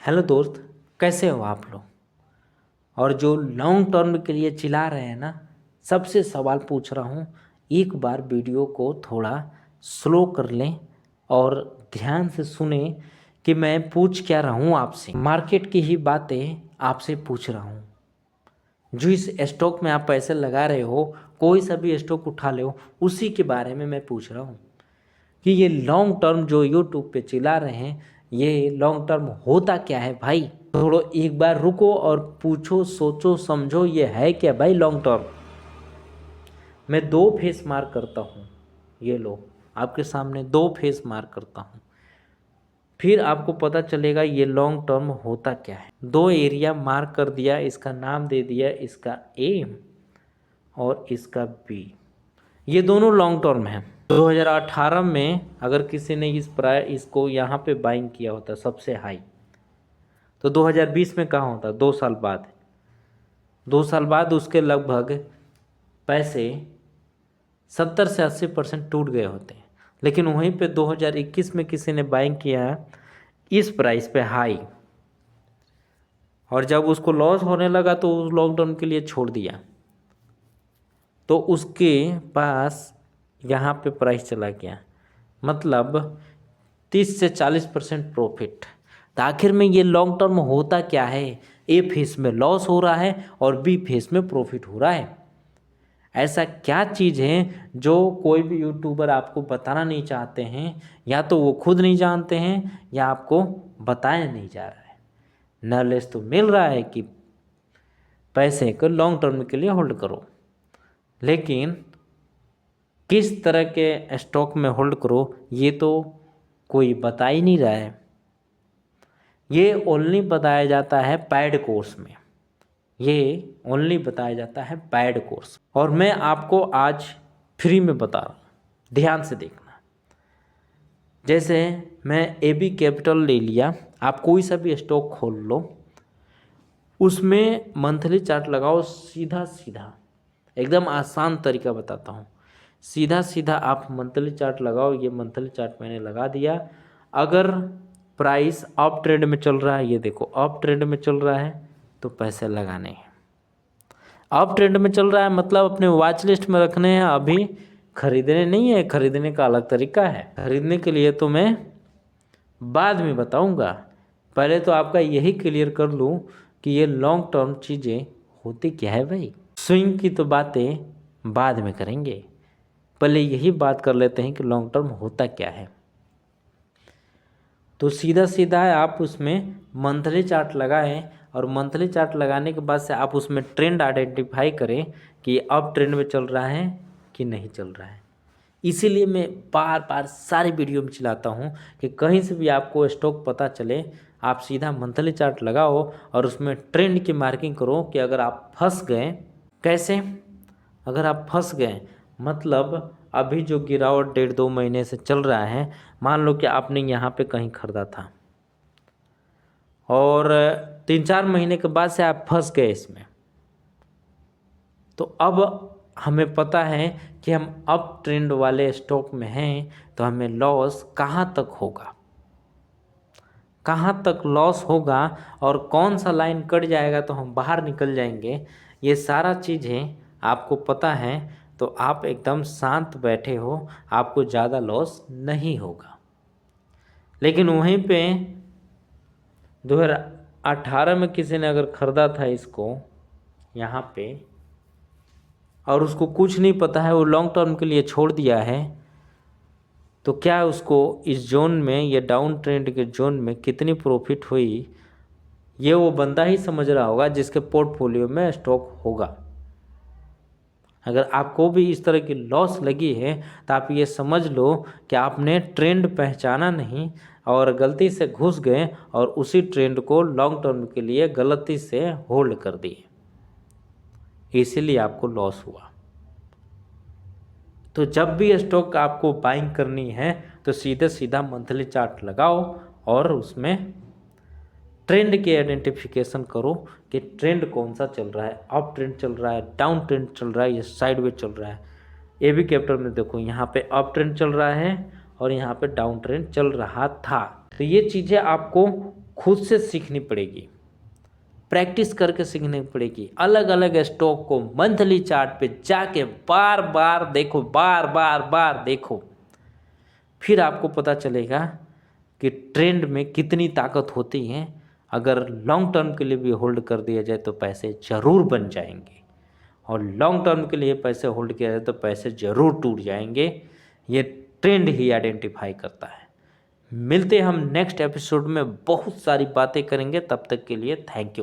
Hello दोस्त, कैसे हो आप लोग। और जो लॉन्ग टर्म के लिए चिल्ला रहे हैं ना, सबसे सवाल पूछ रहा हूँ, एक बार वीडियो को थोड़ा स्लो कर लें और ध्यान से सुने कि मैं पूछ क्या रहा हूँ आपसे। मार्केट की ही बातें आपसे पूछ रहा हूँ। जो इस स्टॉक में आप पैसे लगा रहे हो, कोई सा भी स्टॉक उठा ले हो, उसी के बारे में मैं पूछ रहा हूँ कि ये लॉन्ग टर्म जो यूट्यूब पे चिल्ला रहे हैं, ये लॉन्ग टर्म होता क्या है भाई। थोड़ा एक बार रुको और पूछो, सोचो, समझो, ये है क्या भाई लॉन्ग टर्म। मैं दो फेस मार्क करता हूँ, ये लो आपके सामने दो फेस मार्क करता हूँ, फिर आपको पता चलेगा ये लॉन्ग टर्म होता क्या है। दो एरिया मार्क कर दिया, इसका नाम दे दिया, इसका ए और इसका बी। ये दोनों लॉन्ग टर्म है। 2018 में अगर किसी ने इसको यहाँ पे बाइंग किया होता सबसे हाई, तो 2020 में कहाँ होता, 2 साल बाद। 2 साल बाद उसके लगभग पैसे 70 से 80% टूट गए होते हैं। लेकिन वहीं पे 2021 में किसी ने बाइंग किया इस प्राइस पे हाई, और जब उसको लॉस होने लगा तो उस लॉन्ग टर्म के लिए छोड़ दिया, तो उसके पास यहाँ पे प्राइस चला गया, मतलब 30 से 40% प्रॉफिट। तो आखिर में ये लॉन्ग टर्म होता क्या है। ए फेस में लॉस हो रहा है और बी फेस में प्रॉफिट हो रहा है। ऐसा क्या चीज़ है जो कोई भी यूट्यूबर आपको बताना नहीं चाहते हैं, या तो वो खुद नहीं जानते हैं या आपको बताया नहीं जा रहा है। नॉलेज तो मिल रहा है कि पैसे को लॉन्ग टर्म के लिए होल्ड करो, लेकिन किस तरह के स्टॉक में होल्ड करो ये तो कोई बता ही नहीं रहा है। ये ओनली बताया जाता है पैड कोर्स में, ये ओनली बताया जाता है पैड कोर्स। और मैं आपको आज फ्री में बता रहा हूँ, ध्यान से देखना। जैसे मैं AB कैपिटल ले लिया, आप कोई सा भी स्टॉक खोल लो, उसमें मंथली चार्ट लगाओ, सीधा सीधा, एकदम आसान तरीका बताता हूँ। सीधा सीधा आप मंथली चार्ट लगाओ। ये मंथली चार्ट मैंने लगा दिया। अगर प्राइस अप ट्रेंड में चल रहा है, ये देखो अप ट्रेंड में चल रहा है, तो पैसे लगाने हैं। अप ट्रेंड में चल रहा है मतलब अपने वॉच लिस्ट में रखने हैं, अभी खरीदने नहीं है। खरीदने का अलग तरीका है, खरीदने के लिए तो मैं बाद में बताऊंगा। पहले तो आपका यही क्लियर कर लूँ कि ये लॉन्ग टर्म चीज़ें होती क्या है भाई। स्विंग की तो बातें बाद में करेंगे, पहले यही बात कर लेते हैं कि लॉन्ग टर्म होता क्या है। तो सीधा सीधा आप उसमें मंथली चार्ट लगाएं, और मंथली चार्ट लगाने के बाद से आप उसमें ट्रेंड आइडेंटिफाई करें कि अप ट्रेंड में चल रहा है कि नहीं चल रहा है। इसीलिए मैं बार बार सारी वीडियो में चिल्लाता हूँ कि कहीं से भी आपको स्टॉक पता चले, आप सीधा मंथली चार्ट लगाओ और उसमें ट्रेंड की मार्किंग करो कि अगर आप फंस गए। कैसे? अगर आप फंस गए मतलब अभी जो गिरावट 1.5-2 महीने से चल रहा है, मान लो कि आपने यहाँ पे कहीं खरीदा था और 3-4 महीने के बाद से आप फंस गए इसमें, तो अब हमें पता है कि हम अप ट्रेंड वाले स्टॉक में हैं, तो हमें लॉस कहाँ तक होगा, कहाँ तक लॉस होगा और कौन सा लाइन कट जाएगा तो हम बाहर निकल जाएंगे, ये सारा चीज़ें आपको पता है, तो आप एकदम शांत बैठे हो, आपको ज़्यादा लॉस नहीं होगा। लेकिन वहीं पे 2018 में किसी ने अगर ख़रीदा था इसको यहाँ पे, और उसको कुछ नहीं पता है, वो लॉन्ग टर्म के लिए छोड़ दिया है, तो क्या उसको इस जोन में, ये डाउन ट्रेंड के जोन में कितनी प्रॉफिट हुई, ये वो बंदा ही समझ रहा होगा जिसके पोर्टफोलियो में स्टॉक होगा। अगर आपको भी इस तरह की लॉस लगी है तो आप ये समझ लो कि आपने ट्रेंड पहचाना नहीं और गलती से घुस गए और उसी ट्रेंड को लॉन्ग टर्म के लिए गलती से होल्ड कर दिए, इसीलिए आपको लॉस हुआ। तो जब भी स्टॉक आपको बाइंग करनी है तो सीधे सीधा मंथली चार्ट लगाओ और उसमें ट्रेंड की आइडेंटिफिकेशन करो कि ट्रेंड कौन सा चल रहा है, अप ट्रेंड चल रहा है, डाउन ट्रेंड चल रहा है या साइडवेज चल रहा है। AB कैपिटल में देखो यहाँ पे अप ट्रेंड चल रहा है और यहाँ पे डाउन ट्रेंड चल रहा था। तो ये चीज़ें आपको खुद से सीखनी पड़ेगी, प्रैक्टिस करके सीखनी पड़ेगी। अलग अलग स्टॉक को मंथली चार्ट पे जाके बार बार देखो, बार बार देखो, फिर आपको पता चलेगा कि ट्रेंड में कितनी ताकत होती है। अगर लॉन्ग टर्म के लिए भी होल्ड कर दिया जाए तो पैसे ज़रूर बन जाएंगे, और लॉन्ग टर्म के लिए पैसे होल्ड किया जाए तो पैसे ज़रूर टूट जाएंगे। ये ट्रेंड ही आइडेंटिफाई करता है। मिलते हैं हम नेक्स्ट एपिसोड में, बहुत सारी बातें करेंगे। तब तक के लिए थैंक यू।